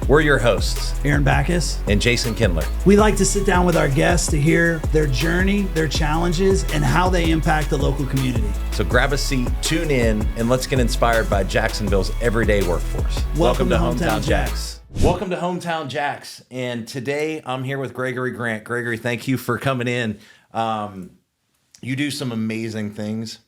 We're your hosts, Aaron Bacus and Jason Kindler. We like to sit down with our guests to hear their journey, their challenges, and how they impact the local community. So grab a seat, tune in, and let's get inspired by Jacksonville's everyday workforce. Welcome to Hometown Jax. Welcome to Hometown Jax. And today I'm here with Gregory Grant. Gregory, thank you for coming in. You do some amazing things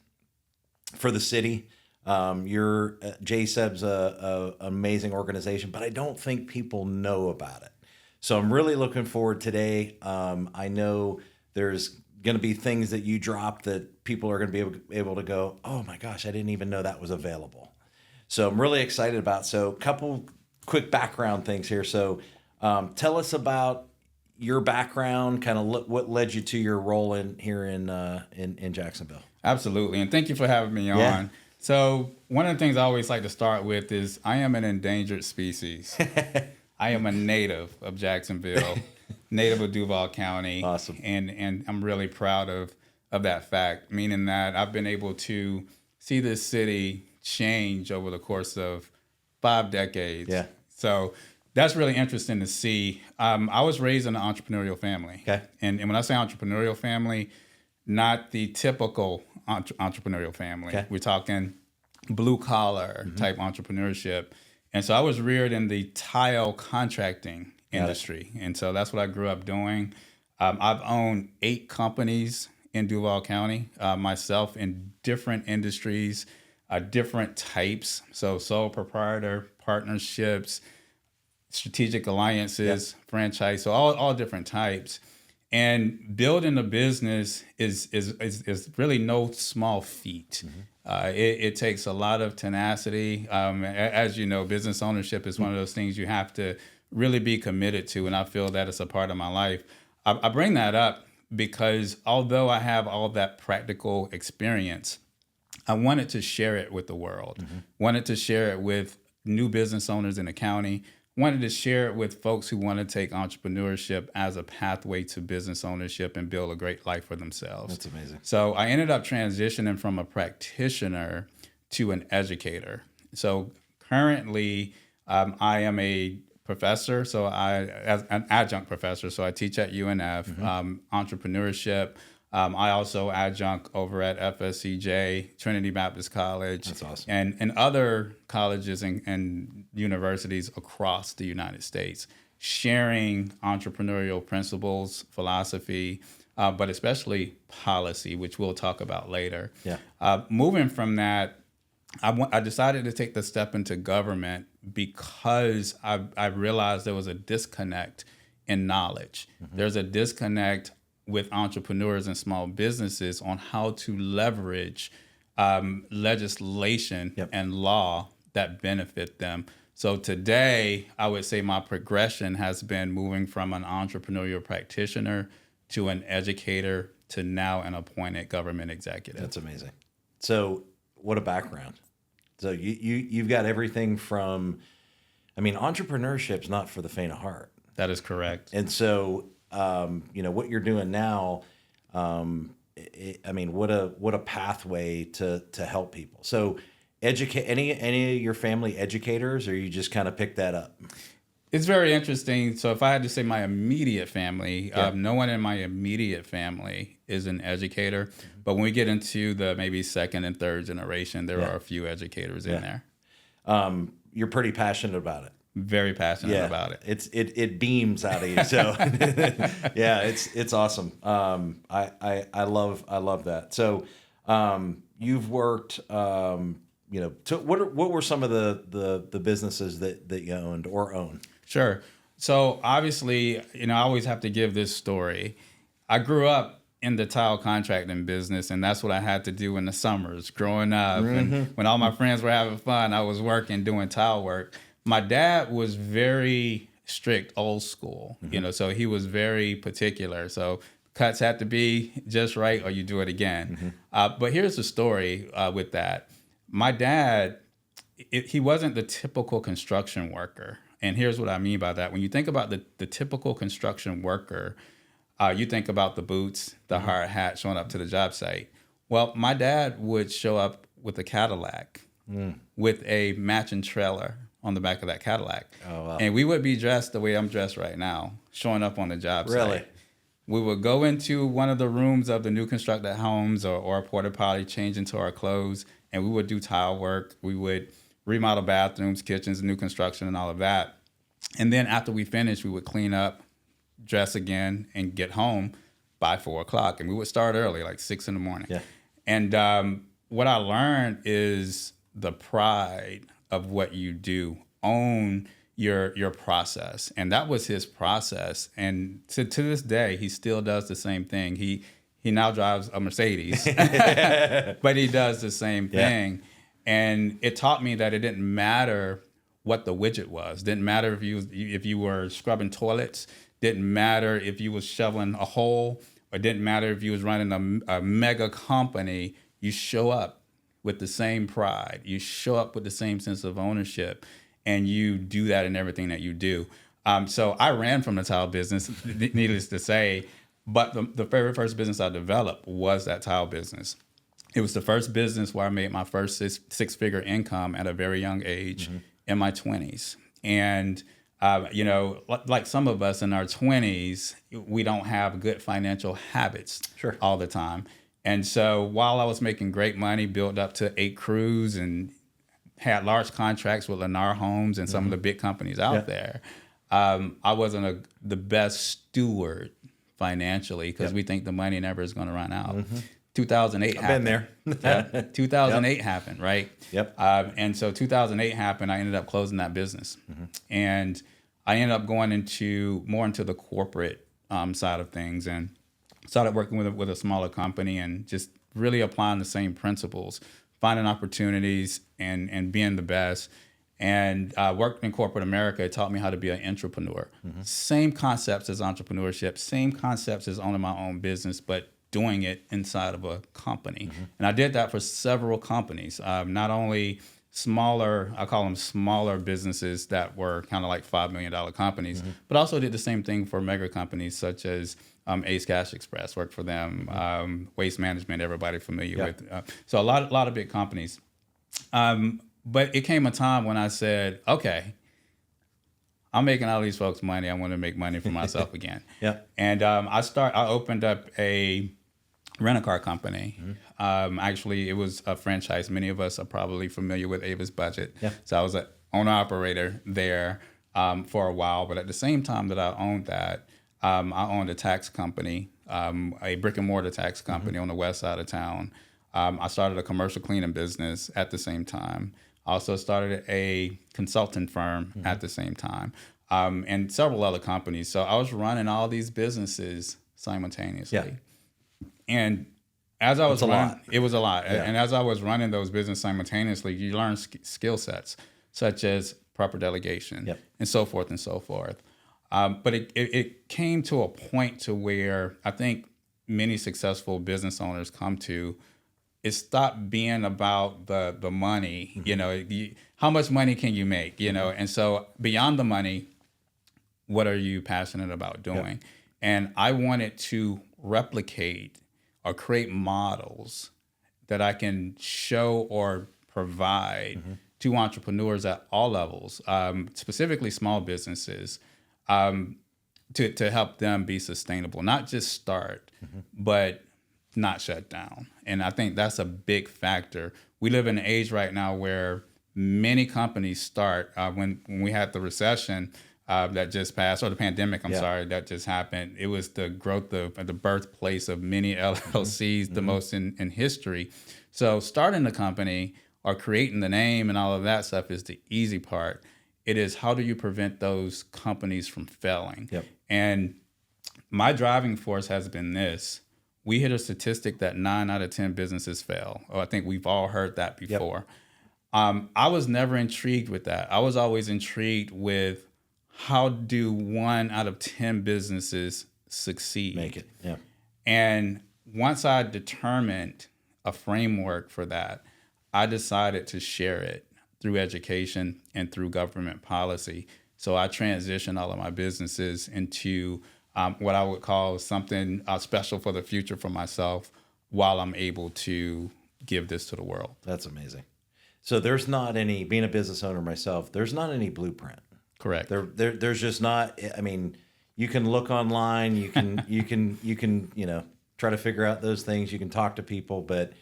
for the city. Your JSEB's a amazing organization, but I don't think people know about it. So I'm really looking forward today. I know there's going to be things that you drop that people are going to be able to go, oh my gosh, I didn't even know that was available. So I'm really excited about. So a couple quick background things here. So tell us about your background, kind of what led you to your role here in Jacksonville. Absolutely, and thank you for having me on. Yeah. So one of the things I always like to start with is I am an endangered species. I am a native of Jacksonville, native of Duval County. Awesome. And I'm really proud of that fact, meaning that I've been able to see this city change over the course of 5 decades. Yeah. So that's really interesting to see. I was raised in an entrepreneurial family. Okay. And when I say entrepreneurial family, not the typical entrepreneurial family. Okay. We're talking blue collar type entrepreneurship. And so I was reared in the tile contracting industry. And so that's what I grew up doing. I've owned 8 companies in Duval County, myself in different industries, different types. So sole proprietor, partnerships, strategic alliances, franchise, so all different types. And building a business is really no small feat. It takes a lot of tenacity. As you know, business ownership is one of those things you have to really be committed to, and I feel that it's a part of my life. I bring that up because although I have all that practical experience, I wanted to share it with the world, wanted to share it with new business owners in the county, wanted to share it with folks who want to take entrepreneurship as a pathway to business ownership and build a great life for themselves. That's amazing. So I ended up transitioning from a practitioner to an educator. So currently, I am a professor, as an adjunct professor. So I teach at UNF, entrepreneurship. I also adjunct over at FSCJ, Trinity Baptist College. That's awesome. And other colleges and universities across the United States, sharing entrepreneurial principles, philosophy, but especially policy, which we'll talk about later. Yeah. Moving from that, I decided to take the step into government because I realized there was a disconnect in knowledge. There's a disconnect with entrepreneurs and small businesses on how to leverage legislation and law that benefit them. So today, I would say my progression has been moving from an entrepreneurial practitioner to an educator to now an appointed government executive. That's amazing. So what a background. So you've got everything from, entrepreneurship's not for the faint of heart. That is correct. And so, what you're doing now, what a pathway to help people. So educate any of your family educators, or you just kind of pick that up? It's very interesting. So if I had to say my immediate family, no one in my immediate family is an educator. But when we get into the maybe second and third generation, there are a few educators in there. You're pretty passionate about it. Very passionate about it. It beams out of you. So it's awesome. I love that. So you've worked. What were some of the businesses that you owned or own? Sure. So obviously, I always have to give this story. I grew up in the tile contracting business, and that's what I had to do in the summers growing up. And when all my friends were having fun, I was working, doing tile work. My dad was very strict, old school, so he was very particular. So cuts had to be just right or you do it again. But here's the story with that. My dad, he wasn't the typical construction worker. And here's what I mean by that. When you think about the typical construction worker, you think about the boots, the hard hat, showing up to the job site. Well, my dad would show up with a Cadillac, with a matching trailer, on the back of that Cadillac. Oh, wow. And we would be dressed the way I'm dressed right now, showing up on the job Really? site. We would go into one of the rooms of the new constructed homes or a porta potty, change into our clothes, and we would do tile work. We would remodel bathrooms, kitchens, new construction, and all of that. And then after we finished, we would clean up, dress again, and get home by 4 o'clock. And we would start early, like 6 in the morning. Yeah. And what I learned is the pride of what you do. Own your process. And that was his process. And to this day, he still does the same thing. He now drives a Mercedes, but he does the same thing. And it taught me that it didn't matter what the widget was. Didn't matter if you were scrubbing toilets. Didn't matter if you was shoveling a hole. Or didn't matter if you was running a mega company. You show up with the same pride. You show up with the same sense of ownership. And you do that in everything that you do. So I ran from the tile business, needless to say. But the very first business I developed was that tile business. It was the first business where I made my first six-figure income at a very young age in my 20s. And, like some of us in our 20s, we don't have good financial habits all the time. And so while I was making great money, built up to 8 crews and had large contracts with Lennar Homes and some of the big companies out there, I wasn't the best steward financially because we think the money never is going to run out. 2008 happened. Been there. 2008 happened, right? Yep. And so 2008 happened. I ended up closing that business, and I ended up going more into the corporate side of things, and started working with a smaller company and just really applying the same principles, finding opportunities and being the best. And worked in corporate America. It taught me how to be an entrepreneur. Same concepts as entrepreneurship, same concepts as owning my own business, but doing it inside of a company. And I did that for several companies, not only smaller, I call them smaller businesses that were kind of like $5 million companies, but also did the same thing for mega companies such as Ace Cash Express, worked for them, Waste Management, everybody familiar with. So a lot of big companies. But it came a time when I said, okay, I'm making all these folks money. I want to make money for myself again. And I opened up a rent-a-car company. Actually, it was a franchise. Many of us are probably familiar with Avis Budget. So I was an owner-operator there for a while. But at the same time that I owned that, I owned a tax company, a brick-and-mortar tax company on the west side of town. I started a commercial cleaning business at the same time. I also started a consulting firm at the same time, and several other companies. So I was running all these businesses simultaneously. And as I was running, it was a lot. And as I was running those businesses simultaneously, you learn skill sets such as proper delegation and so forth and so forth. But it came to a point to where I think many successful business owners come to. It stopped being about the money, how much money can you make, and so beyond the money, what are you passionate about doing? And I wanted to replicate or create models that I can show or provide to entrepreneurs at all levels, specifically small businesses, to help them be sustainable, not just start, but not shut down. And I think that's a big factor. We live in an age right now where many companies start, when we had the recession that just passed, or the pandemic, that just happened. It was the growth of the birthplace of many LLCs, the most in history. So starting a company or creating the name and all of that stuff is the easy part. It is, how do you prevent those companies from failing? And my driving force has been this. We hit a statistic that 9 out of 10 businesses fail. I think we've all heard that before. I was never intrigued with that. I was always intrigued with, how do 1 out of 10 businesses succeed? Make it, And once I determined a framework for that, I decided to share it through education and through government policy. So I transitioned all of my businesses into what I would call something special for the future for myself, while I'm able to give this to the world. That's amazing. So there's not any, being a business owner myself, there's not any blueprint. Correct. There's just not. I mean, you can look online, you can try to figure out those things. You can talk to people, but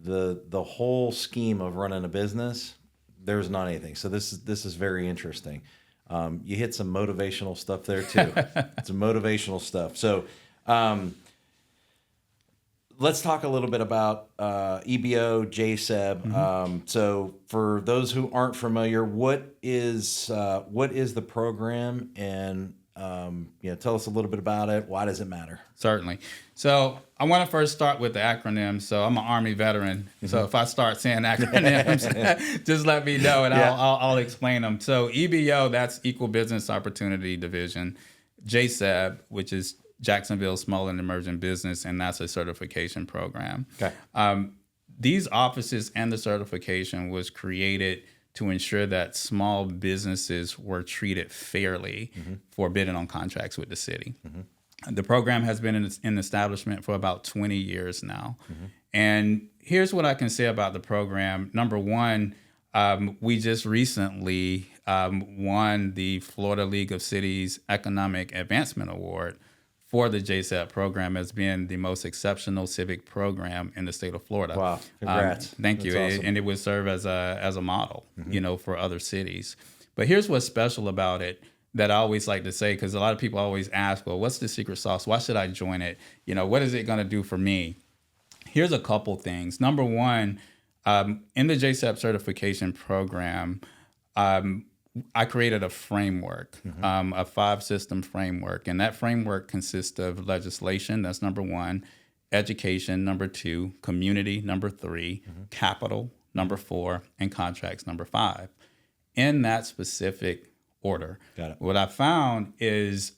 the whole scheme of running a business, there's not anything. So this is very interesting. You hit some motivational stuff there too. Some motivational stuff. So let's talk a little bit about EBO, JSEB. So for those who aren't familiar, what is the program, and tell us a little bit about it. Why does it matter? Certainly. So I want to first start with the acronyms. So I'm an Army veteran. So if I start saying acronyms, just let me know and I'll explain them. So EBO, that's Equal Business Opportunity Division. JSEB, which is Jacksonville Small and Emerging Business, and that's a certification program. Okay. These offices and the certification was created to ensure that small businesses were treated fairly for bidding on contracts with the city. The program has been in establishment for about 20 years now. And here's what I can say about the program. Number one, we just recently won the Florida League of Cities Economic Advancement Award for the JSEP program as being the most exceptional civic program in the state of Florida. Wow, congrats. Thank you. That's awesome. And it would serve as a model, for other cities. But here's what's special about it that I always like to say, because a lot of people always ask, well, what's the secret sauce? Why should I join it? What is it going to do for me? Here's a couple things. Number one, in the JSEP certification program, I created a framework, a 5-system framework. And that framework consists of legislation, that's number one, education, number 2, community, number 3, capital, number 4, and contracts, number 5. In that specific order. Got it. What I found is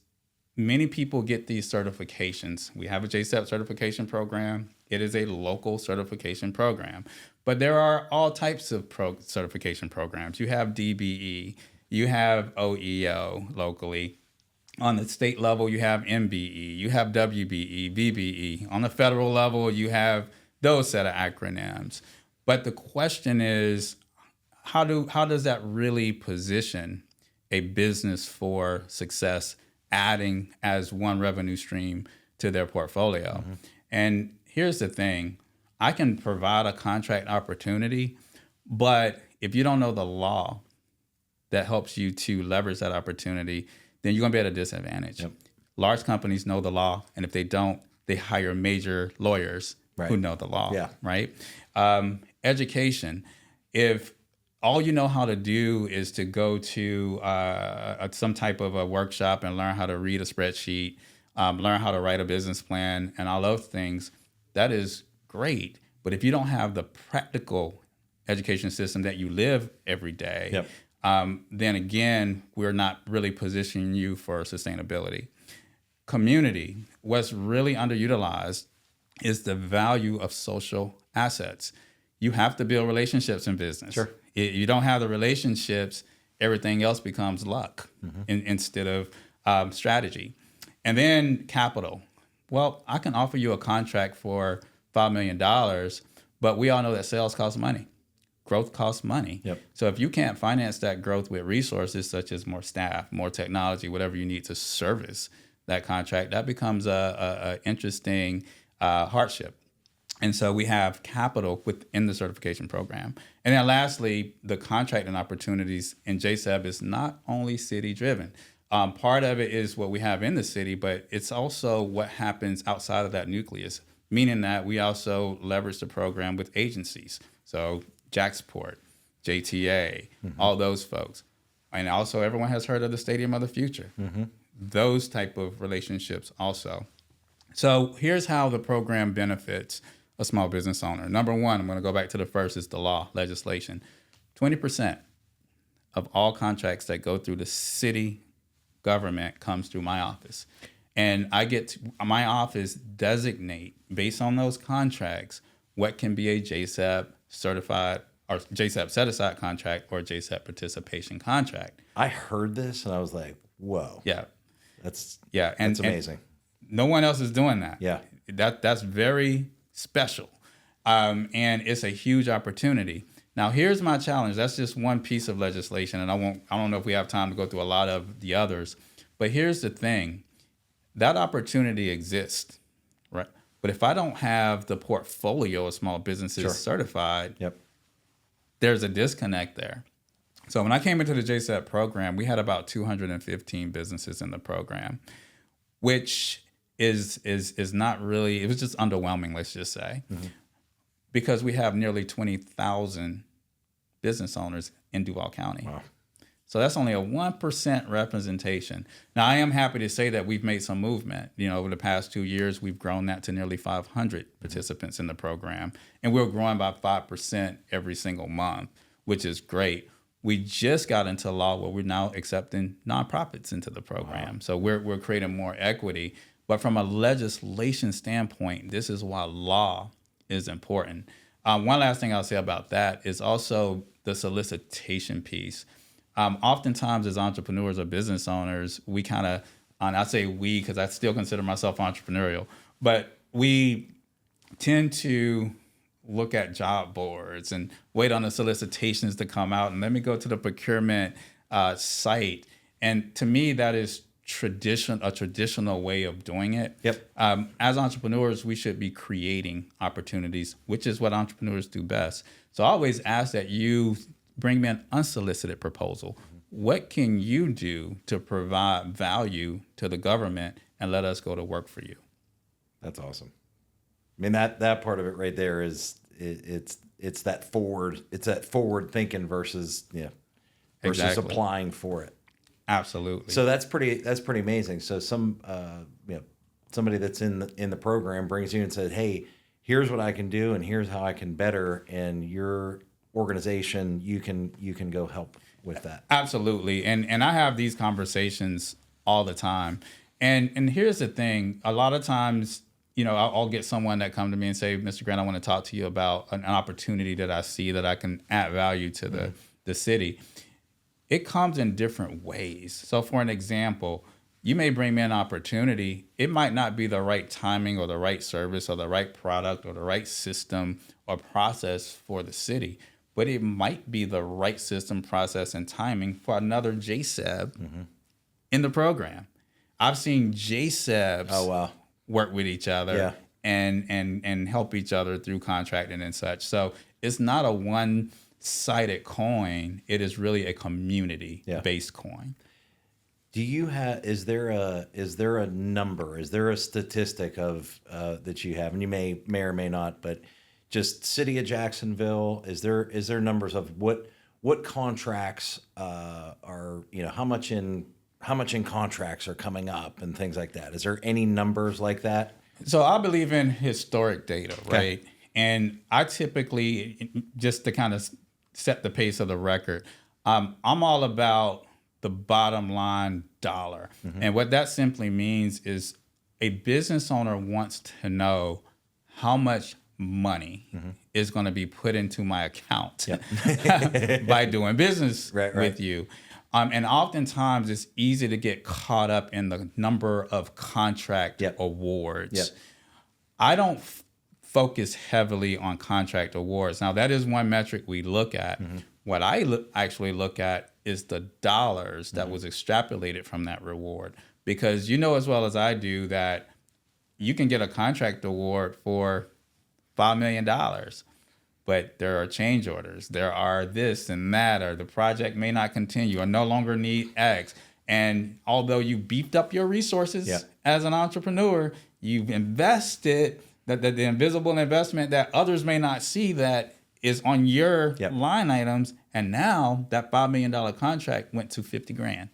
many people get these certifications. We have a JSEP certification program. It is a local certification program. But there are all types of certification programs. You have DBE, you have OEO locally. On the state level, you have MBE, you have WBE, VBE. On the federal level, you have those set of acronyms. But the question is, how does that really position a business for success, adding as one revenue stream to their portfolio? And here's the thing. I can provide a contract opportunity, but if you don't know the law that helps you to leverage that opportunity, then you're going to be at a disadvantage. Yep. Large companies know the law, and if they don't, they hire major lawyers who know the law, right? Education. If all you know how to do is to go to some type of a workshop and learn how to read a spreadsheet, learn how to write a business plan, and all those things, that is great. But if you don't have the practical education system that you live every day, then again, we're not really positioning you for sustainability. Community, what's really underutilized is the value of social assets. You have to build relationships in business. Sure. You don't have the relationships, everything else becomes luck instead of strategy. And then capital. Well, I can offer you a contract for $5 million, but we all know that sales cost money. Growth costs money. So if you can't finance that growth with resources such as more staff, more technology, whatever you need to service that contract, that becomes a interesting hardship. And so we have capital within the certification program. And then lastly, the contracting opportunities in JSEB is not only city-driven. Part of it is what we have in the city, but it's also what happens outside of that nucleus, meaning that we also leverage the program with agencies. So Jaxport, JTA, all those folks. And also everyone has heard of the Stadium of the Future. Those type of relationships also. So here's how the program benefits a small business owner. Number one, I'm going to go back to the first, is the law, legislation. 20% of all contracts that go through the city government comes through my office. And my office designate, based on those contracts, what can be a JSEP certified or JSEP set-aside contract or JSEP participation contract. I heard this and I was like, whoa. That's amazing. And no one else is doing that. That's very special. And it's a huge opportunity. Now, here's my challenge. That's just one piece of legislation, and I don't know if we have time to go through a lot of the others. But here's the thing. That opportunity exists, right? But if I don't have the portfolio of small businesses certified, there's a disconnect there. So when I came into the JSEP program, we had about 215 businesses in the program, which is not really, it was just underwhelming, let's just say, because we have nearly 20,000 business owners in Duval County. Wow. So that's only a 1% representation. Now, I am happy to say that we've made some movement. Over the past 2 years, we've grown that to nearly 500 participants in the program. And we're growing by 5% every single month, which is great. We just got into law where we're now accepting nonprofits into the program. Wow. So we're creating more equity. But from a legislation standpoint, this is why law is important. One last thing I'll say about that is also the solicitation piece. Oftentimes as entrepreneurs or business owners, we kind of, and I say we because I still consider myself entrepreneurial, but we tend to look at job boards and wait on the solicitations to come out and let me go to the procurement site. And to me, that is a traditional way of doing it. Yep. As entrepreneurs, we should be creating opportunities, which is what entrepreneurs do best. So I always ask that you bring me an unsolicited proposal. What can you do to provide value to the government and let us go to work for you? That's awesome. I mean, that part of it right there is it's that forward thinking versus applying for it. Absolutely. So that's pretty amazing. So somebody that's in the program brings you and says, "Hey, here's what I can do, and here's how I can better," and your organization, you can go help with that. Absolutely. And I have these conversations all the time. And here's the thing. A lot of times, I'll get someone that come to me and say, "Mr. Grant, I want to talk to you about an opportunity that I see that I can add value to the city." It comes in different ways. So for an example, you may bring me an opportunity. It might not be the right timing or the right service or the right product or the right system or process for the city, but it might be the right system, process, and timing for another JSEB in the program. I've seen JSEBs work with each other and help each other through contracting and such. So it's not a one-sided coin. It is really a community-based coin. Do you have? Is there a number? Is there a statistic of that you have? And you may or may not, but just city of Jacksonville. Is there numbers of what contracts are how much in contracts are coming up and things like that? Is there any numbers like that? So I believe in historic data, right? Okay. And I typically, just to kind of set the pace of the record, I'm all about the bottom line dollar. And what that simply means is a business owner wants to know how much money is going to be put into my account by doing business with you. And oftentimes it's easy to get caught up in the number of contract awards. I don't focus heavily on contract awards. Now, that is one metric we look at. What I actually look at is the dollars that was extrapolated from that reward. Because you know as well as I do that you can get a contract award for $5 million, but there are change orders. There are this and that, or the project may not continue or no longer need X. And although you beefed up your resources as an entrepreneur, you've invested the invisible investment that others may not see that is on your line items. And now that $5 million contract went to $50,000.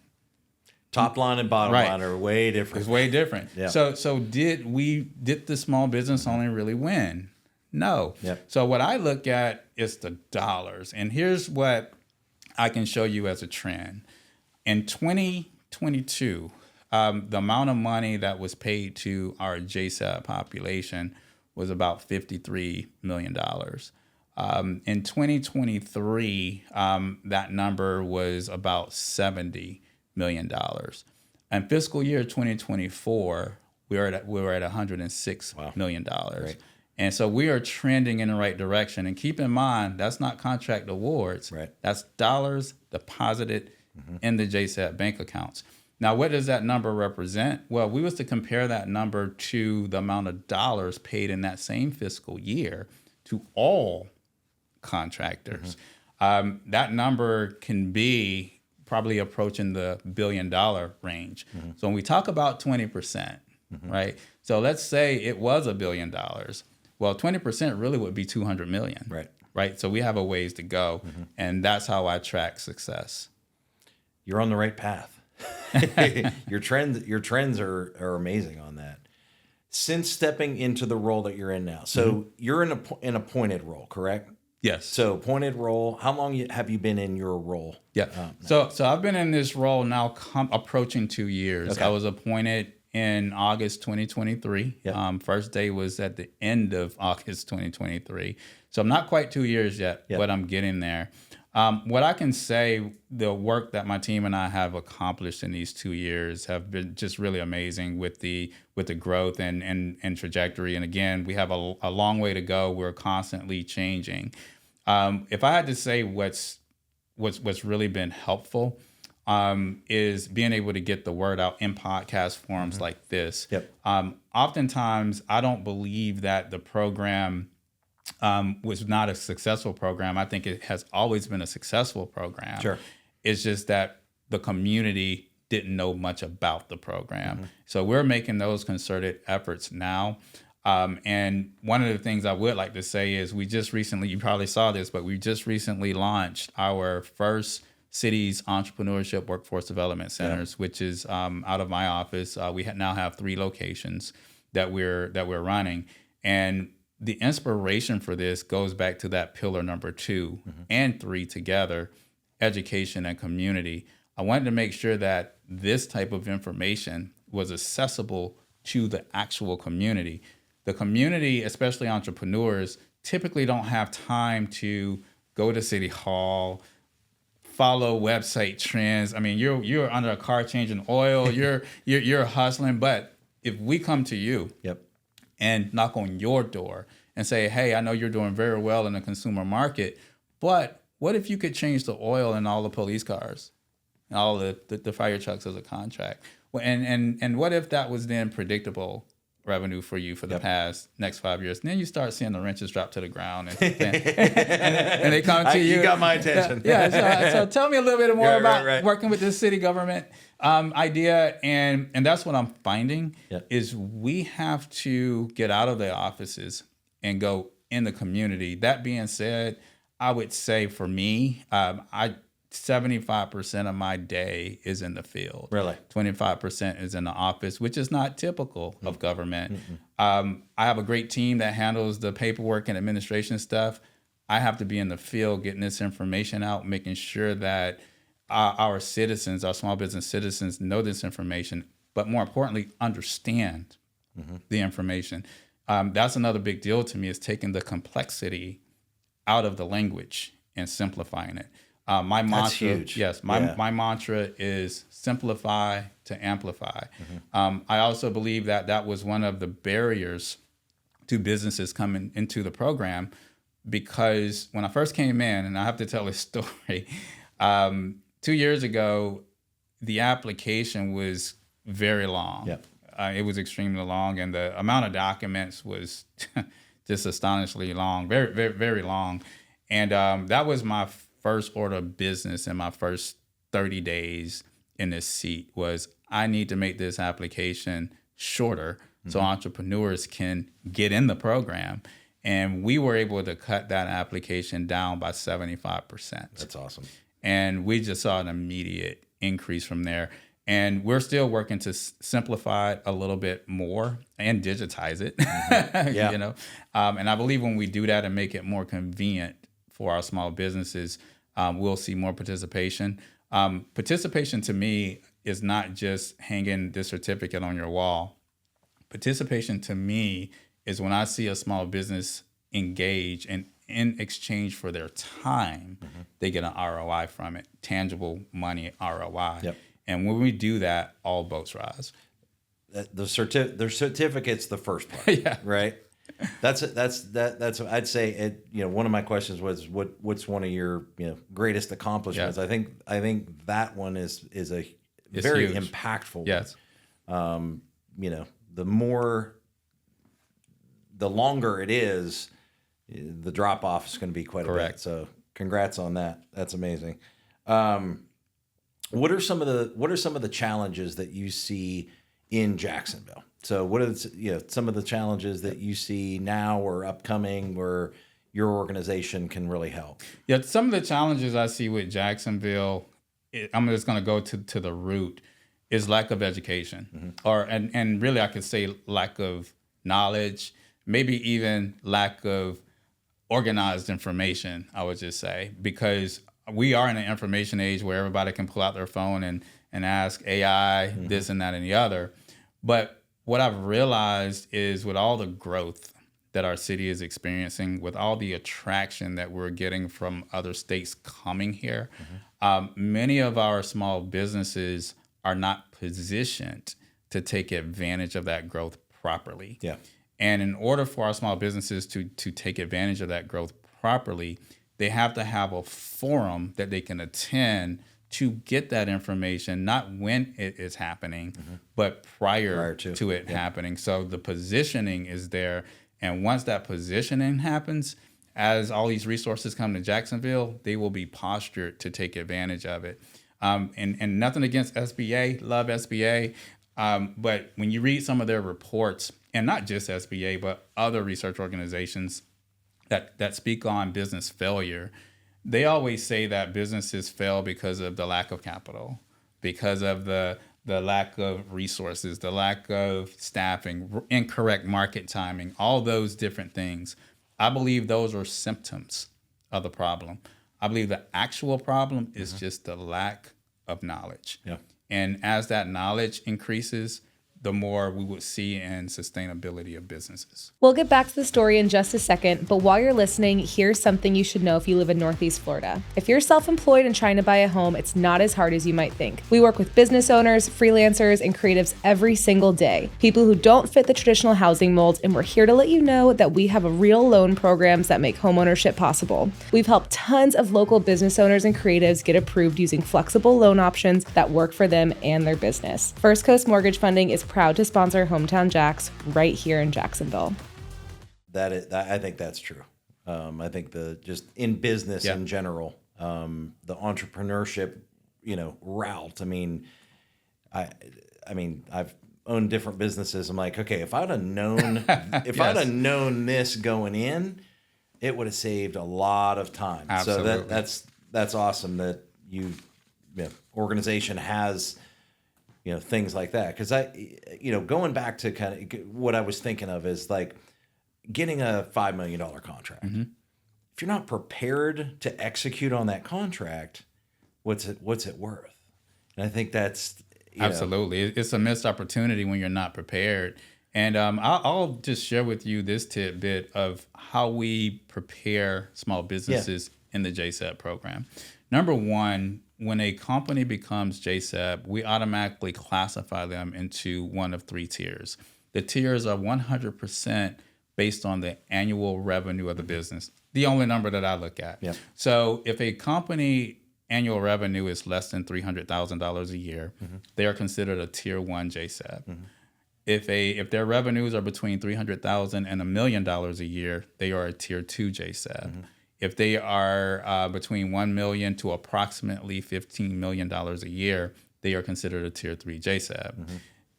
Top line and bottom line are way different. It's way different. So did the small business owner really win? No. So what I look at is the dollars. And here's what I can show you as a trend. In 2022, the amount of money that was paid to our JSEB population was about $53 million. In 2023, that number was about $70 million. In fiscal year 2024, we were at $106 million. Right. And so we are trending in the right direction. And keep in mind, that's not contract awards. Right. That's dollars deposited in the JSAT bank accounts. Now, what does that number represent? Well, we was to compare that number to the amount of dollars paid in that same fiscal year to all contractors. That number can be probably approaching the $1 billion range. So when we talk about 20%, right? So let's say it was $1 billion. Well, 20% really would be 200 million. Right. So we have a ways to go. And that's how I track success. You're on the right path. Your trends are amazing on that. Since stepping into the role that you're in now, so you're in an appointed role, correct? Yes. So appointed role. How long have you been in your role? Yeah. So I've been in this role now approaching 2 years. Okay. I was appointed in August 2023. Yep. First day was at the end of August 2023. So I'm not quite 2 years yet, but I'm getting there. What I can say, the work that my team and I have accomplished in these 2 years have been just really amazing with the growth and trajectory. And again, we have a long way to go. We're constantly changing. If I had to say what's really been helpful, is being able to get the word out in podcast forums like this. Yep. Oftentimes, I don't believe that the program was not a successful program. I think it has always been a successful program. Sure. It's just that the community didn't know much about the program. So we're making those concerted efforts now. And one of the things I would like to say is we just recently, you probably saw this, but we just recently launched our first city's entrepreneurship workforce development centers, which is out of my office. We now have 3 locations that we're running. And the inspiration for this goes back to that pillar number 2 and 3 together, education and community. I wanted to make sure that this type of information was accessible to the actual community. The community, especially entrepreneurs, typically don't have time to go to City Hall, follow website trends. I mean, you're under a car changing oil, you're hustling. But if we come to you and knock on your door and say, hey, I know you're doing very well in the consumer market, but what if you could change the oil in all the police cars and all the fire trucks as a contract? Well, and what if that was then predictable revenue for you for the past next 5 years? And then you start seeing the wrenches drop to the ground and they come to you. You got my attention. So tell me a little bit more about working with this city government idea. And that's what I'm finding is we have to get out of the offices and go in the community. That being said, I would say for me, 75% of my day is in the field. Really? 25% is in the office, which is not typical of government. I have a great team that handles the paperwork and administration stuff. I have to be in the field getting this information out, making sure that our citizens, our small business citizens, know this information, but more importantly, understand the information. That's another big deal to me, is taking the complexity out of the language and simplifying it. My mantra, That's huge. Yes, my mantra is simplify to amplify. I also believe that was one of the barriers to businesses coming into the program, because when I first came in, and I have to tell this story, 2 years ago, the application was very long. It was extremely long, and the amount of documents was just astonishingly long, very, very, very long. And that was my first order of business in my first 30 days in this seat, was I need to make this application shorter so entrepreneurs can get in the program. And we were able to cut that application down by 75%. That's awesome. And we just saw an immediate increase from there. And we're still working to simplify it a little bit more and digitize it, you know. And I believe when we do that and make it more convenient for our small businesses, we'll see more participation. Participation to me is not just hanging this certificate on your wall. Participation to me is when I see a small business engage, and in exchange for their time, they get an ROI from it, tangible money ROI. And when we do that, all boats rise. The certificate's the first part, right? That's I'd say it. One of my questions was what's one of your greatest accomplishments. Yeah. I think that one is a It's very huge. impactful. Yes. The longer it is, the drop off is going to be quite a bit. Correct. So congrats on that. That's amazing. What are some of the challenges that you see in Jacksonville? So what are some of the challenges that you see now or upcoming where your organization can really help? Yeah, some of the challenges I see with Jacksonville, I'm just going to go to the root, is lack of education, and really I could say lack of knowledge, maybe even lack of organized information. I would just say, because we are in an information age where everybody can pull out their phone and ask AI this and that and the other, but what I've realized is with all the growth that our city is experiencing, with all the attraction that we're getting from other states coming here, many of our small businesses are not positioned to take advantage of that growth properly. Yeah. And in order for our small businesses to take advantage of that growth properly, they have to have a forum that they can attend to get that information, not when it is happening, but prior to it happening. So the positioning is there. And once that positioning happens, as all these resources come to Jacksonville, they will be postured to take advantage of it. And nothing against SBA, love SBA. But when you read some of their reports, and not just SBA, but other research organizations that speak on business failure, they always say that businesses fail because of the lack of capital, because of the lack of resources, the lack of staffing, incorrect market timing, all those different things. I believe those are symptoms of the problem. I believe the actual problem is just the lack of knowledge. Yeah. And as that knowledge increases, the more we would see in sustainability of businesses. We'll get back to the story in just a second, but while you're listening, here's something you should know if you live in Northeast Florida. If you're self-employed and trying to buy a home, it's not as hard as you might think. We work with business owners, freelancers, and creatives every single day. People who don't fit the traditional housing mold, and we're here to let you know that we have real loan programs that make homeownership possible. We've helped tons of local business owners and creatives get approved using flexible loan options that work for them and their business. First Coast Mortgage Funding is proud to sponsor Hometown Jax right here in Jacksonville. I think that's true. I think just in business in general, the entrepreneurship, route. I mean, I've owned different businesses. I'm like, okay, if I'd have known, I'd have known this going in, it would have saved a lot of time. Absolutely. So that's awesome that organization has things like that. Because going back to kind of what I was thinking of is like getting a $5 million contract. If you're not prepared to execute on that contract, what's it worth? And I think that's absolutely, it's a missed opportunity when you're not prepared. And I'll just share with you this tidbit of how we prepare small businesses in the JSEB program. Number one, when a company becomes JSEB, we automatically classify them into one of three tiers. The tiers are 100% based on the annual revenue of the business, the only number that I look at. Yep. So if a company annual revenue is less than $300,000 a year, they are considered a tier 1 JSEB. If their revenues are between $300,000 and $1 million a year, they are a tier 2 JSEB. If they are between $1 million to approximately $15 million a year, they are considered a tier 3 JSEB.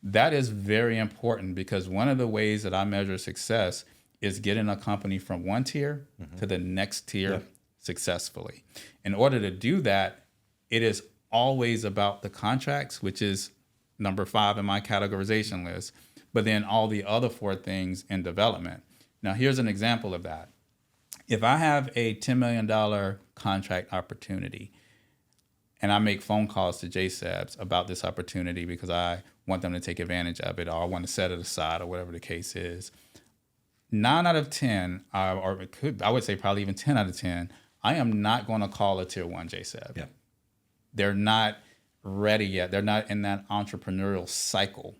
That is very important because one of the ways that I measure success is getting a company from one tier to the next tier successfully. In order to do that, it is always about the contracts, which is number 5 in my categorization list, but then all the other 4 things in development. Now, here's an example of that. If I have a $10 million contract opportunity and I make phone calls to JSEBs about this opportunity because I want them to take advantage of it or I want to set it aside or whatever the case is, 9 out of 10, or it could, I would say probably even 10 out of 10, I am not going to call a tier 1 JSEB. Yeah. They're not ready yet. They're not in that entrepreneurial cycle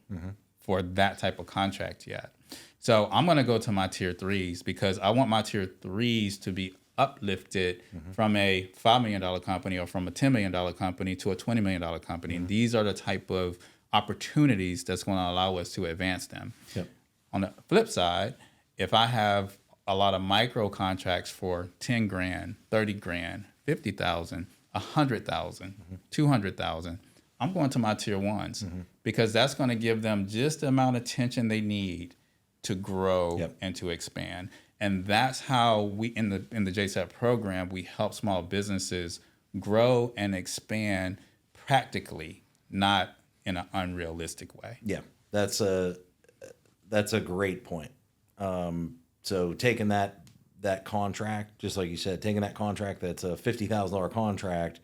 for that type of contract yet. So I'm going to go to my tier threes because I want my tier threes to be uplifted from a $5 million company or from a $10 million company to a $20 million company. And these are the type of opportunities that's going to allow us to advance them. Yep. On the flip side, if I have a lot of micro contracts for 10 grand, 30 grand, 50,000, 100,000, 200,000, I'm going to my tier ones because that's going to give them just the amount of attention they need to grow and to expand. And that's how we, in the JSAP program, we help small businesses grow and expand practically, not in an unrealistic way. Yeah, that's a great point. So taking that contract, just like you said, taking that contract that's a $50,000 contract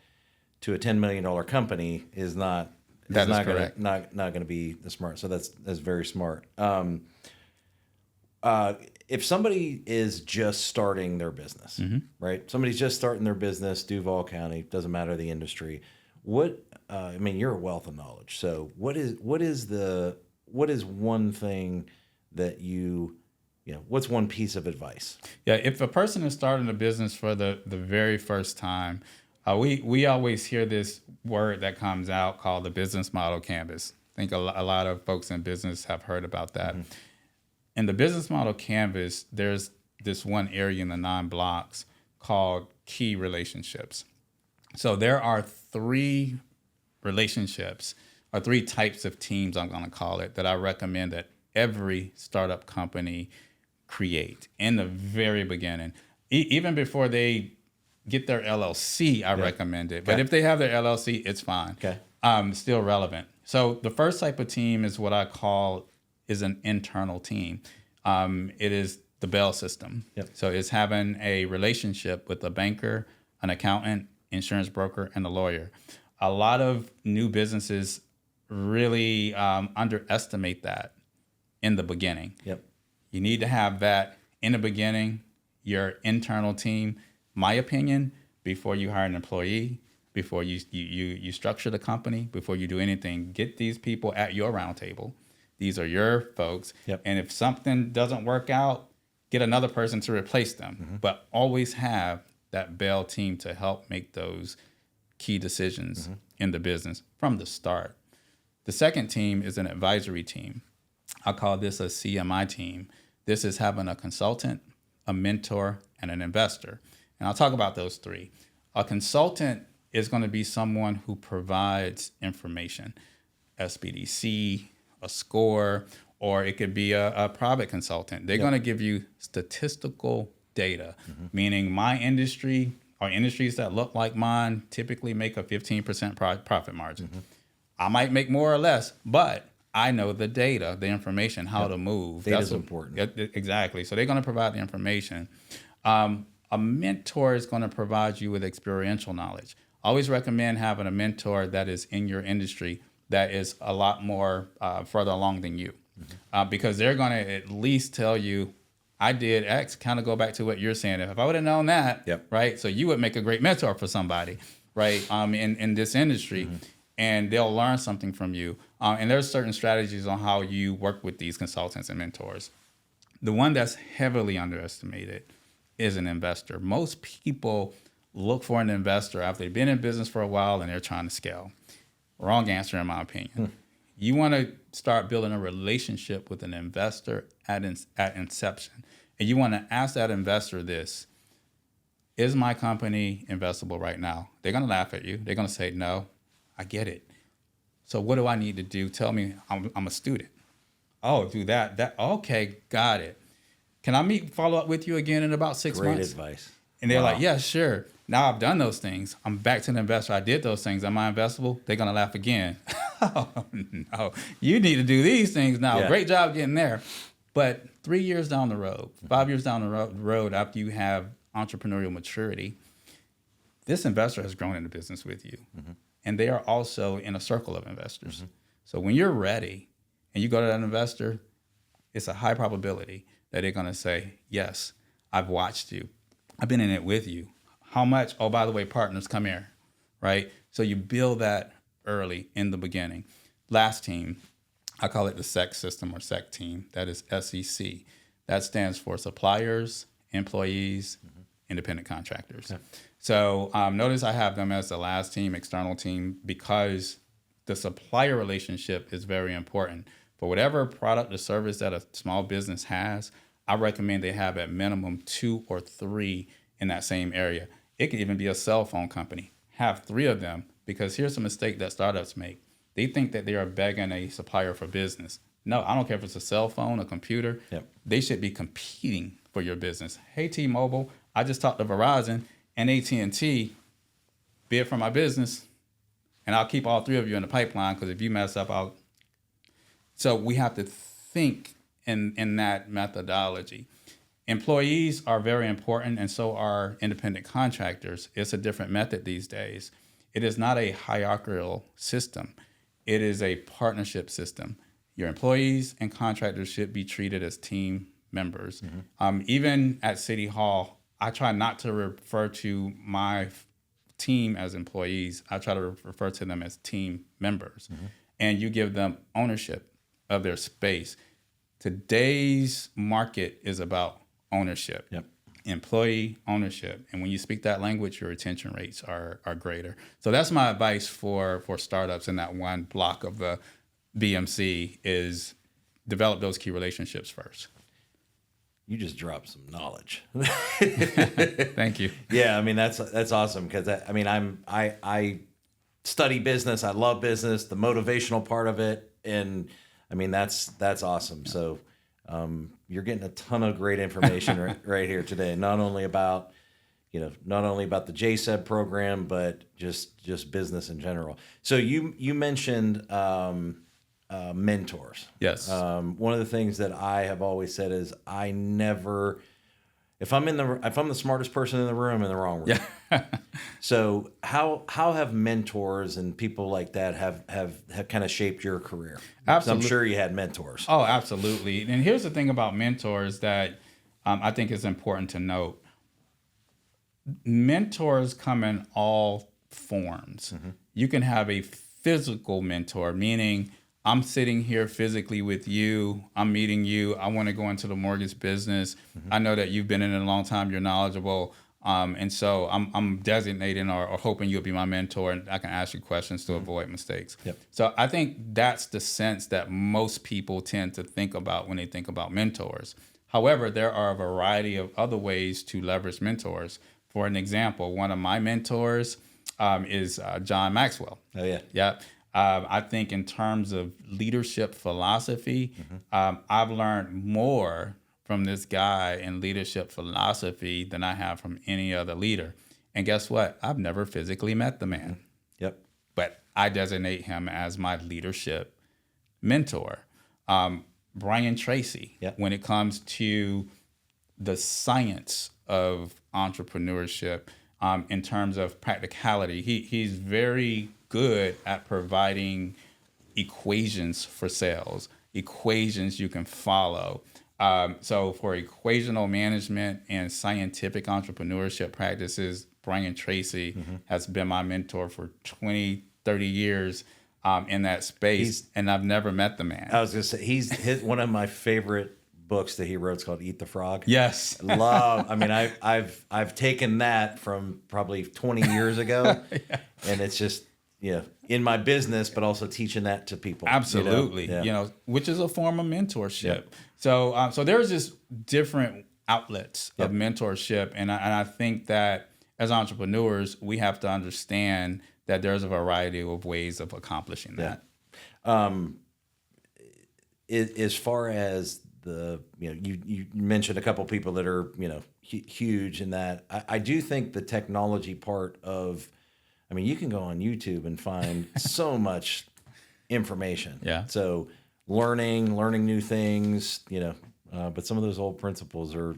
to a $10 million company is not correct. Not going to be the smart. So that's very smart. If somebody is just starting their business, right? Somebody's just starting their business, Duval County, doesn't matter the industry. What I mean, you're a wealth of knowledge. So what is one thing that what's one piece of advice? Yeah, if a person is starting a business for the very first time, we always hear this word that comes out called the business model canvas. I think a lot of folks in business have heard about that. In the business model canvas, there's this one area in the 9 blocks called key relationships. So there are 3 relationships or 3 types of teams, I'm going to call it, that I recommend that every startup company create in the very beginning. Even before they get their LLC, I recommend it. But if they have their LLC, it's fine. Okay. Still relevant. So the first type of team is what I call is an internal team. It is the Bell system. Yep. So it's having a relationship with a banker, an accountant, insurance broker, and a lawyer. A lot of new businesses really underestimate that in the beginning. Yep. You need to have that in the beginning, your internal team, my opinion, before you hire an employee, before you structure the company, before you do anything, get these people at your round table. These are your folks. Yep. And if something doesn't work out, get another person to replace them. But always have that Bell team to help make those key decisions in the business from the start. The second team is an advisory team. I call this a CMI team. This is having a consultant, a mentor, and an investor. And I'll talk about those 3. A consultant is going to be someone who provides information, SBDC, a score, or it could be a private consultant. They're going to give you statistical data, meaning my industry or industries that look like mine typically make a 15% profit margin. I might make more or less, but I know the data, the information, how to move. Data's important. Exactly. So they're going to provide the information. A mentor is going to provide you with experiential knowledge. I always recommend having a mentor that is in your industry that is a lot more further along than you, because they're going to at least tell you, I did X, kind of go back to what you're saying. If I would have known that, right? So you would make a great mentor for somebody, right? In this industry, and they'll learn something from you. And there's certain strategies on how you work with these consultants and mentors. The one that's heavily underestimated is an investor. Most people look for an investor after they've been in business for a while and they're trying to scale. Wrong answer, in my opinion. You want to start building a relationship with an investor at inception. And you want to ask that investor this: is my company investable right now? They're going to laugh at you. They're going to say, no, I get it. So what do I need to do? Tell me, I'm a student. Oh, do that. Okay, got it. Can I follow up with you again in about 6 months? Great advice. And they're like, yeah, sure. Now I've done those things. I'm back to the investor. I did those things. Am I investable? They're going to laugh again. Oh, no. You need to do these things now. Yeah. Great job getting there. But 3 years down the road, 5 years down the road after you have entrepreneurial maturity, this investor has grown into business with you. And they are also in a circle of investors. So when you're ready and you go to that investor, it's a high probability that they're going to say, yes, I've watched you. I've been in it with you. How much? Oh, by the way, partners, come here, right? So you build that early in the beginning. Last team, I call it the SEC system or SEC team. That is SEC. That stands for suppliers, employees, independent contractors. Okay. So notice I have them as the last team, external team, because the supplier relationship is very important. For whatever product or service that a small business has, I recommend they have at minimum 2 or 3 in that same area. It could even be a cell phone company. Have 3 of them, because here's a mistake that startups make. They think that they are begging a supplier for business. No, I don't care if it's a cell phone, a computer. Yep. They should be competing for your business. Hey, T-Mobile, I just talked to Verizon and AT&T, bid for my business, and I'll keep all 3 of you in the pipeline, because if you mess up, I'll... So we have to think in that methodology. Employees are very important, and so are independent contractors. It's a different method these days. It is not a hierarchical system. It is a partnership system. Your employees and contractors should be treated as team members. Even at City Hall, I try not to refer to my team as employees. I try to refer to them as team members. And you give them ownership of their space. Today's market is about ownership. Yep. Employee ownership. And when you speak that language, your retention rates are greater. So that's my advice for startups in that one block of the BMC is develop those key relationships first. You just dropped some knowledge. Thank you. Yeah, I mean that's awesome, because I study business. I love business, the motivational part of it, and I mean that's awesome. So you're getting a ton of great information right here today. Not only about the JSEB program, but just business in general. So you mentioned mentors. Yes. One of the things that I have always said is I never, if I'm the smartest person in the room, in the wrong room. Yeah. So how have mentors and people like that have kind of shaped your career? Absolutely. I'm sure you had mentors. Oh, absolutely. And here's the thing about mentors that I think is important to note. Mentors come in all forms. You can have a physical mentor, meaning I'm sitting here physically with you. I'm meeting you. I want to go into the mortgage business. I know that you've been in it a long time. You're knowledgeable. And so I'm designating or hoping you'll be my mentor, and I can ask you questions to avoid mistakes. Yep. So I think that's the sense that most people tend to think about when they think about mentors. However, there are a variety of other ways to leverage mentors. For an example, one of my mentors is John Maxwell. Oh, yeah. Yeah. I think in terms of leadership philosophy, I've learned more from this guy in leadership philosophy than I have from any other leader. And guess what? I've never physically met the man. Yep. But I designate him as my leadership mentor. Brian Tracy, when it comes to the science of entrepreneurship, in terms of practicality, he's very good at providing equations for sales, equations you can follow. So for equational management and scientific entrepreneurship practices, Brian Tracy has been my mentor for 20, 30 years in that space, and I've never met the man. I was going to say, one of my favorite books that he wrote is called Eat the Frog. Yes. I've taken that from probably 20 years ago, and it's just, in my business, but also teaching that to people. Absolutely. Which is a form of mentorship. Yep. So there's just different outlets of mentorship. And I think that as entrepreneurs, we have to understand that there's a variety of ways of accomplishing that. As far as you mentioned a couple people that are, huge in that. I do think the technology part of, you can go on YouTube and find so much information. Yeah. So learning new things, but some of those old principles are,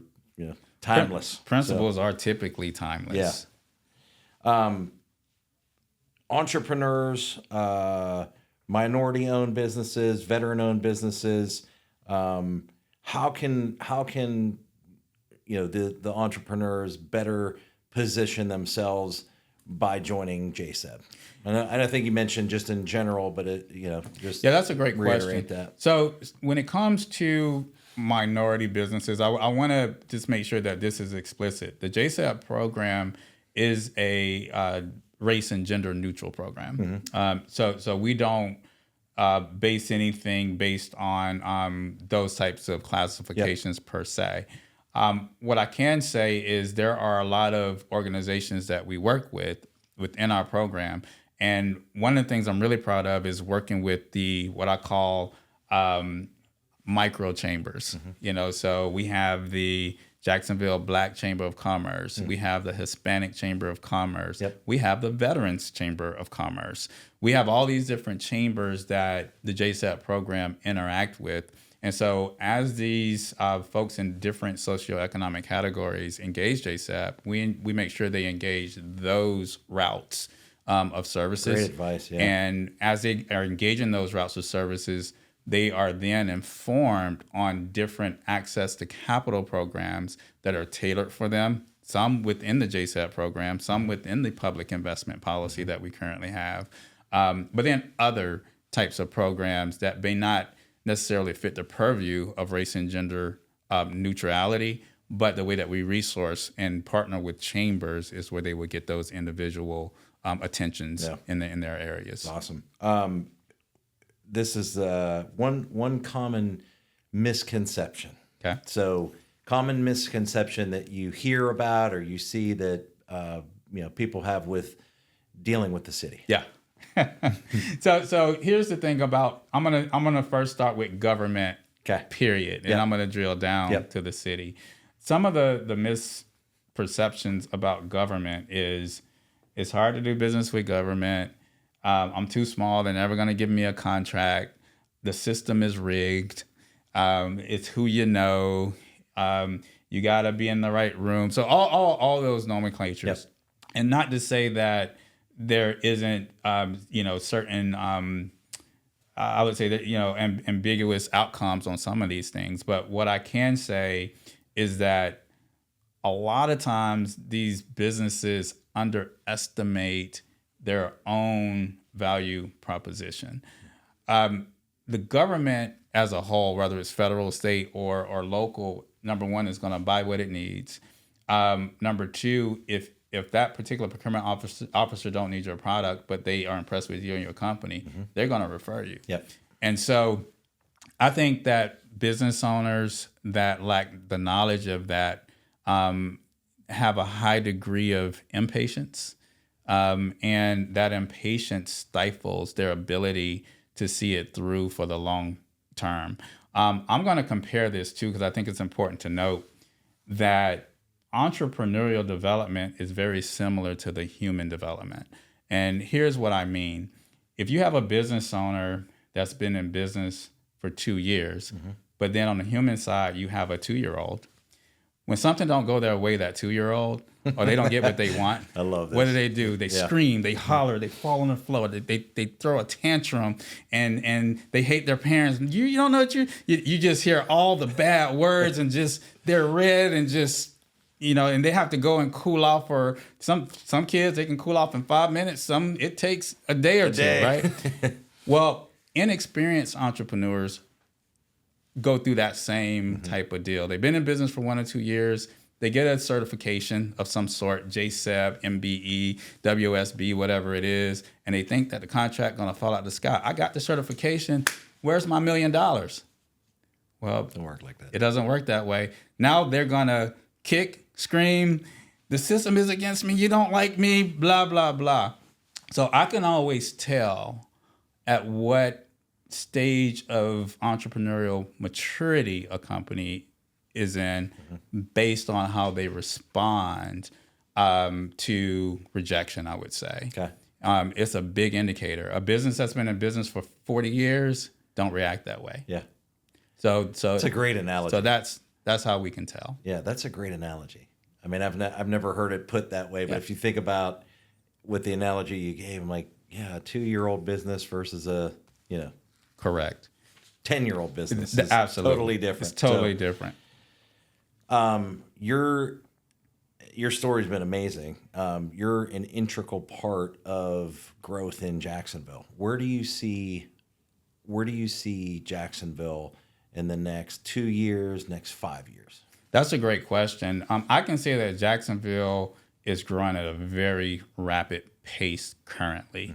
timeless. Principles are typically timeless. Yeah. Entrepreneurs, minority-owned businesses, veteran-owned businesses. How can the entrepreneurs better position themselves by joining JSEB? And I think you mentioned just in general, but just Yeah, that's a great reiterate question. that. So when it comes to minority businesses, I want to just make sure that this is explicit. The JSEB program is a race and gender neutral program. So we don't base anything based on those types of classifications per se. What I can say is there are a lot of organizations that we work with within our program. And one of the things I'm really proud of is working with what I call micro chambers. So we have the Jacksonville Black Chamber of Commerce. We have the Hispanic Chamber of Commerce. We have the Veterans Chamber of Commerce. We have all these different chambers that the JSEP program interact with. And so as these folks in different socioeconomic categories engage JSEP, we make sure they engage those routes of services. Great advice, yeah. And as they are engaging those routes of services, they are then informed on different access to capital programs that are tailored for them, some within the JSEP program, some within the public investment policy that we currently have, but then other types of programs that may not necessarily fit the purview of race and gender neutrality, but the way that we resource and partner with chambers is where they would get those individual attentions in their areas. Awesome. This is one common misconception. Okay. So common misconception that you hear about or you see that people have with dealing with the city. Yeah. So here's the thing about I'm gonna first start with government. Okay. Period. And I'm gonna drill down to the city. Some of the misperceptions about government is it's hard to do business with government. I'm too small. They're never going to give me a contract. The system is rigged. It's who you know. You got to be in the right room. So all those nomenclatures. And not to say that there isn't, certain, I would say that, ambiguous outcomes on some of these things. But what I can say is that a lot of times these businesses underestimate their own value proposition. The government as a whole, whether it's federal, state, or local, number one, is going to buy what it needs. Number two, if that particular procurement officer don't need your product, but they are impressed with you and your company, they're going to refer you. And so I think that business owners that lack the knowledge of that have a high degree of impatience. And that impatience stifles their ability to see it through for the long term. I'm going to compare this too, because I think it's important to note that entrepreneurial development is very similar to the human development. And here's what I mean. If you have a business owner that's been in business for 2 years, but then on the human side, you have a 2-year-old, when something don't go their way, that 2-year-old, or they don't get what they want, I love this. What do? They scream, they holler, they fall on the floor, they throw a tantrum, and they hate their parents. You don't know what you just hear all the bad words and just they're red and just and they have to go and cool off for some kids. They can cool off in 5 minutes. Some it takes a day or two, right? Well, inexperienced entrepreneurs go through that same type of deal. They've been in business for 1 or 2 years. They get a certification of some sort, JSEB, MBE, WSB, whatever it is, and they think that the contract going to fall out the sky. I got the certification. Where's my $1 million? Well, It doesn't work like that. It doesn't work that way. Now they're going to kick, scream, the system is against me, you don't like me, blah, blah, blah. So I can always tell at what stage of entrepreneurial maturity a company is in based on how they respond to rejection, I would say. Okay. It's a big indicator. A business that's been in business for 40 years don't react that way. Yeah. So it's a great analogy. So that's how we can tell. Yeah, that's a great analogy. I mean, I've never heard it put that way, but if you think about with the analogy you gave, I'm like, a 2-year-old business versus a Correct. 10-year-old business is Absolutely. totally different. It's totally different. your story's been amazing. You're an integral part of growth in Jacksonville. Where do you see Jacksonville in the next 2 years, next 5 years? That's a great question. I can say that Jacksonville is growing at a very rapid pace currently.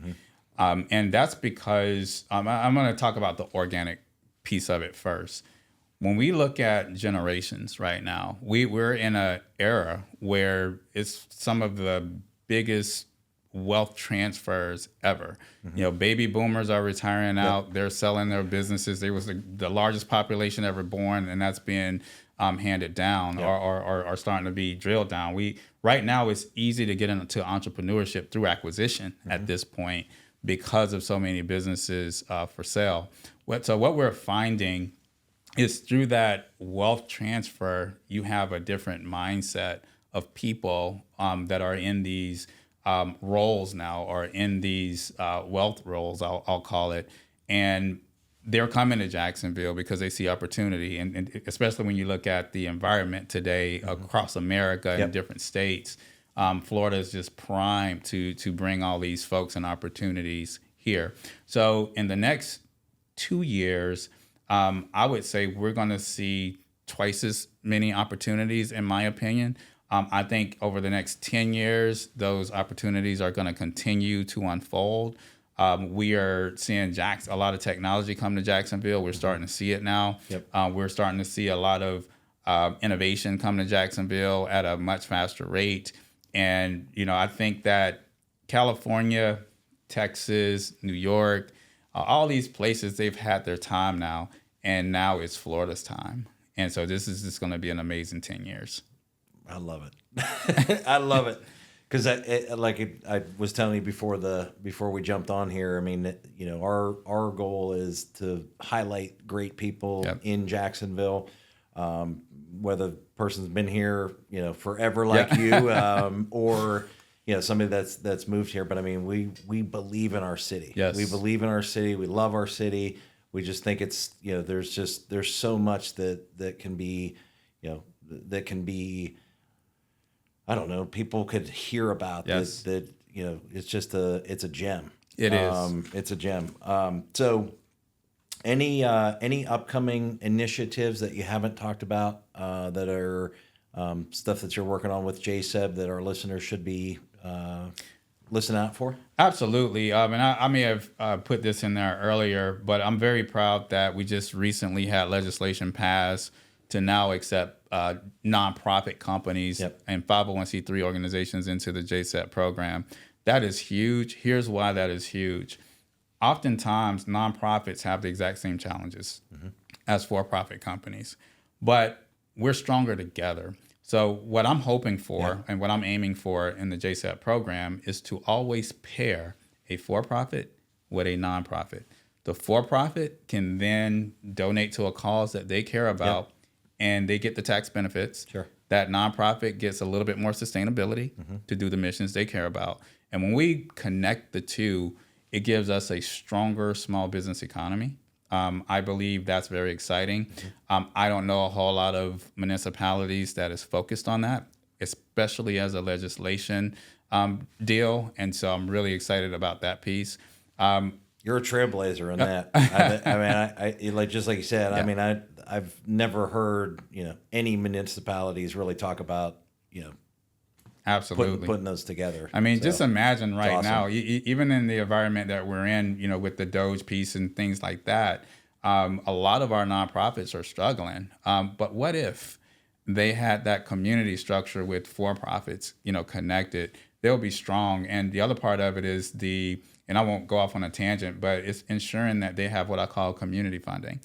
And that's because I'm going to talk about the organic piece of it first. When we look at generations right now, we're in an era where it's some of the biggest wealth transfers ever. Baby boomers are retiring out. They're selling their businesses. There was the largest population ever born, and that's being handed down or starting to be drilled down. Right now, it's easy to get into entrepreneurship through acquisition at this point because of so many businesses for sale. So what we're finding is through that wealth transfer, you have a different mindset of people that are in these roles now, or in these wealth roles, I'll call it. And they're coming to Jacksonville because they see opportunity. And especially when you look at the environment today across America in different states, Florida is just primed to bring all these folks and opportunities here. So in the next 2 years, I would say we're going to see twice as many opportunities, in my opinion. I think over the next 10 years, those opportunities are going to continue to unfold. We are seeing a lot of technology come to Jacksonville. We're starting to see it now. We're starting to see a lot of innovation come to Jacksonville at a much faster rate. And, I think that California, Texas, New York, all these places, they've had their time now, and now it's Florida's time. And so this is just going to be an amazing 10 years. I love it. I love it. Because I was telling you before we jumped on here, I mean, our goal is to highlight great people in Jacksonville, whether the person's been here, forever like you, or somebody that's moved here. But I mean, we believe in our city. Yes. We believe in our city. We love our city. We just think it's there's so much that can be I don't know, people could hear about Yes. that it's a gem. It is. It's a gem. So any upcoming initiatives that you haven't talked about that are stuff that you're working on with JSEB that our listeners should be listening out for? Absolutely. And I may have put this in there earlier, but I'm very proud that we just recently had legislation passed to now accept nonprofit companies and 501c3 organizations into the JSEP program. That is huge. Here's why that is huge. Oftentimes, nonprofits have the exact same challenges as for-profit companies, but we're stronger together. So what I'm hoping for and what I'm aiming for in the JSEP program is to always pair a for-profit with a nonprofit. The for-profit can then donate to a cause that they care about, and they get the tax benefits. Sure. That nonprofit gets a little bit more sustainability to do the missions they care about. And when we connect the two, it gives us a stronger small business economy. I believe that's very exciting. I don't know a whole lot of municipalities that is focused on that, especially as a legislation deal. And so I'm really excited about that piece. You're a trailblazer in that. I mean, just like you said. I mean, I've never heard any municipalities really talk about absolutely putting those together. I mean, So, just imagine right awesome. now, even in the environment that we're in, with the Doge piece and things like that, a lot of our nonprofits are struggling. But what if they had that community structure with for-profits, connected? They'll be strong. And the other part of it is and I won't go off on a tangent, but it's ensuring that they have what I call community funding.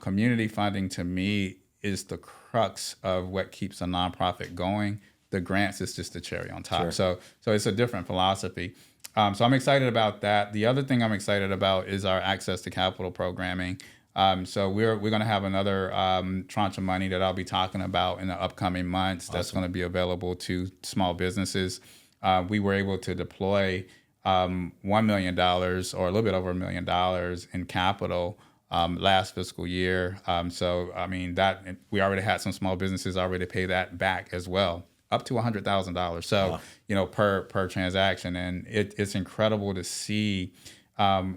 Community funding, to me, is the crux of what keeps a nonprofit going. The grants is just the cherry on top. Sure. So it's a different philosophy. So I'm excited about that. The other thing I'm excited about is our access to capital programming. So we're going to have another tranche of money that I'll be talking about in the upcoming months. That's going to be available to small businesses. We were able to deploy $1 million or a little bit over $1 million in capital last fiscal year. So, I mean, that we already had some small businesses already pay that back as well. up to $100,000. So, per transaction. And it's incredible to see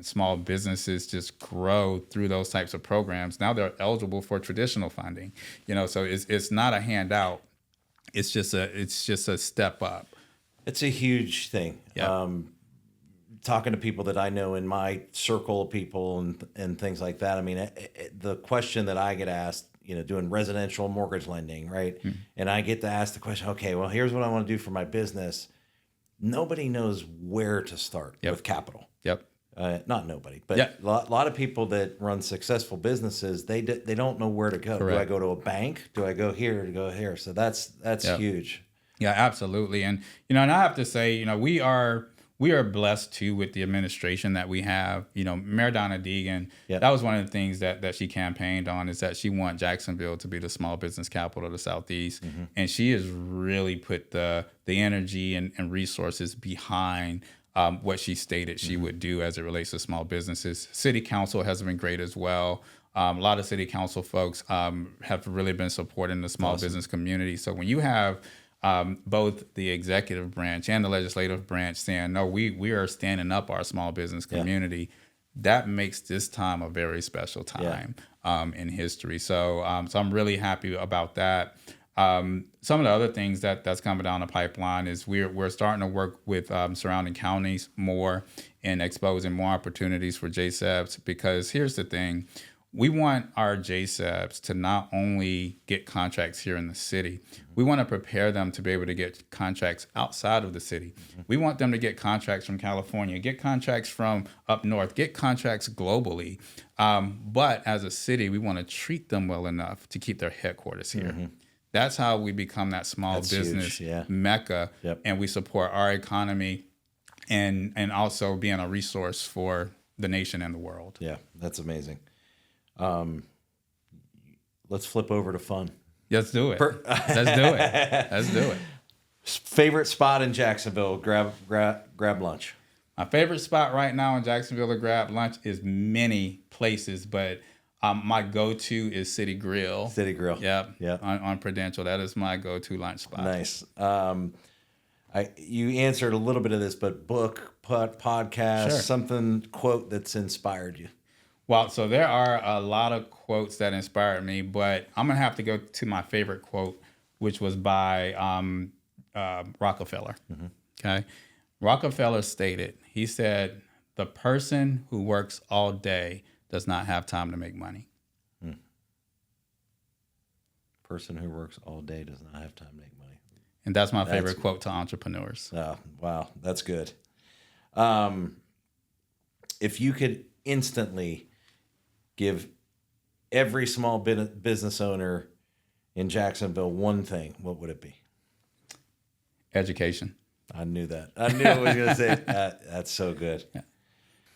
small businesses just grow through those types of programs. Now they're eligible for traditional funding, so it's not a handout. It's just a step up. It's a huge thing. Yeah. Talking to people that I know in my circle of people and things like that. I mean, the question that I get asked, doing residential mortgage lending, right? Mm-hmm. And I get to ask the question, okay, well, here's what I want to do for my business. Nobody knows where to start with capital. Yep. Not nobody, but a lot of people that run successful businesses, they don't know where to go. Correct. Do I go to a bank? Do I go here? To go here? So that's huge. Yeah, absolutely. And and I have to say, we are blessed too with the administration that we have. Mayor Donna Deegan, that was one of the things that she campaigned on, is that she wants Jacksonville to be the small business capital of the Southeast. Mm-hmm. And she has really put the energy and resources behind what she stated she would do as it relates to small businesses. City Council has been great as well. A lot of City Council folks have really been supporting the small business community. So when you have both the executive branch and the legislative branch saying, no, we are standing up our small business community, that makes this time a very special time in history. So I'm really happy about that. Some of the other things that's coming down the pipeline is we're starting to work with surrounding counties more and exposing more opportunities for JSEBs, because here's the thing. We want our JSEBs to not only get contracts here in the city, we want to prepare them to be able to get contracts outside of the city. Mm-hmm. We want them to get contracts from California, get contracts from up north, get contracts globally. But as a city, we want to treat them well enough to keep their headquarters here. Mm-hmm. That's how we become that small business mecca, and we support our economy and also being a resource for the nation and the world. Yeah, that's amazing. Let's flip over to fun. Let's do it. Let's do it. Favorite spot in Jacksonville? Grab lunch. My favorite spot right now in Jacksonville to grab lunch is many places, but my go-to is City Grill. City Grill. Yep. On Prudential, that is my go-to lunch spot. Nice. You answered a little bit of this, but book, podcast, something, quote that's inspired you. Well, so there are a lot of quotes that inspired me, but I'm going to have to go to my favorite quote, which was by Rockefeller. Mm-hmm. Okay. Rockefeller stated, he said, the person who works all day does not have time to make money. Person who works all day does not have time to make money. And that's my favorite quote to entrepreneurs. Oh, wow. That's good. If you could instantly give every small business owner in Jacksonville one thing, what would it be? Education. I knew that. I knew I was going to say that. That's so good.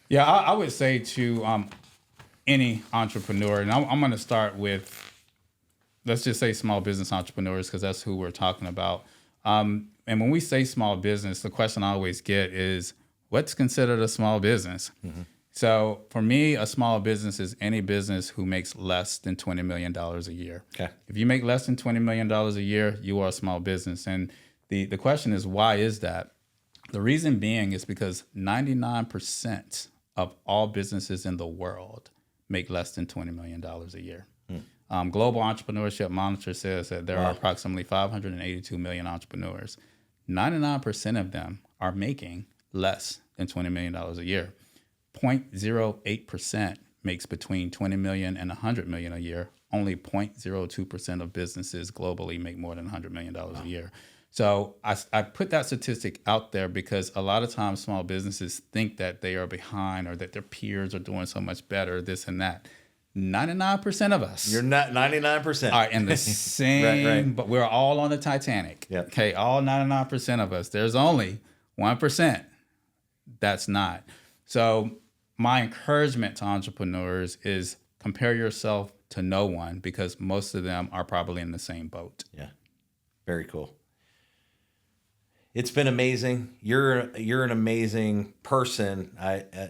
Yeah, I would say to any entrepreneur, and I'm going to start with, let's just say small business entrepreneurs, because that's who we're talking about. And when we say small business, the question I always get is, what's considered a small business? Mm-hmm. So for me, a small business is any business who makes less than $20 million a year. Okay. If you make less than $20 million a year, you are a small business. And the question is, why is that? The reason being is because 99% of all businesses in the world make less than $20 million a year. Global Entrepreneurship Monitor says that there are approximately 582 million entrepreneurs. 99% of them are making less than $20 million a year. 0.08% makes between 20 million and 100 million a year. Only 0.02% of businesses globally make more than $100 million a year. So I put that statistic out there because a lot of times small businesses think that they are behind or that their peers are doing so much better, this and that. 99% of us. You're not 99%. Are in the same, right. But we're all on the Titanic. Yep. Okay, all 99% of us. There's only 1% that's not. So my encouragement to entrepreneurs is compare yourself to no one, because most of them are probably in the same boat. Yeah, very cool. It's been amazing. You're an amazing person.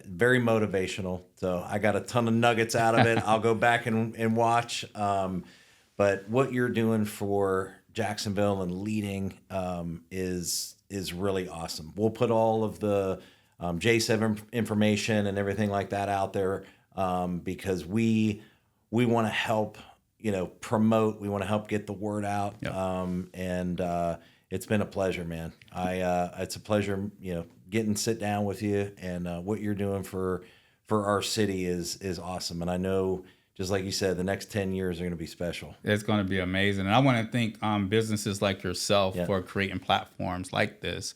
Very motivational. So I got a ton of nuggets out of it. I'll go back and watch. But what you're doing for Jacksonville and leading is really awesome. We'll put all of the J7 information and everything like that out there because we want to help, promote. We want to help get the word out. Yep. And it's been a pleasure, man. It's a pleasure, sit down with you, and what you're doing for our city is awesome. And I know, just like you said, the next 10 years are going to be special. It's going to be amazing. And I want to thank businesses like yourself for creating platforms like this.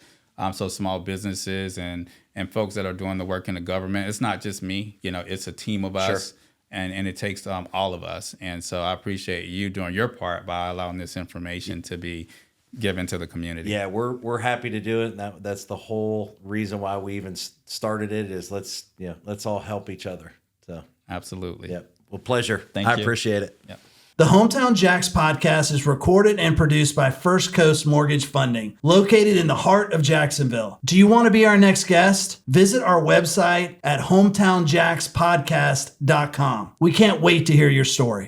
So small businesses and folks that are doing the work in the government. It's not just me, it's a team of us. Sure. And it takes all of us. And so I appreciate you doing your part by allowing this information to be given to the community. Yeah, we're happy to do it. And that's the whole reason why we even started it is let's all help each other. So absolutely. Yep. Well, pleasure. Thank you. I appreciate it. Yep. The Hometown Jax podcast is recorded and produced by First Coast Mortgage Funding, located in the heart of Jacksonville. Do you want to be our next guest? Visit our website at hometownjaxpodcast.com. We can't wait to hear your story.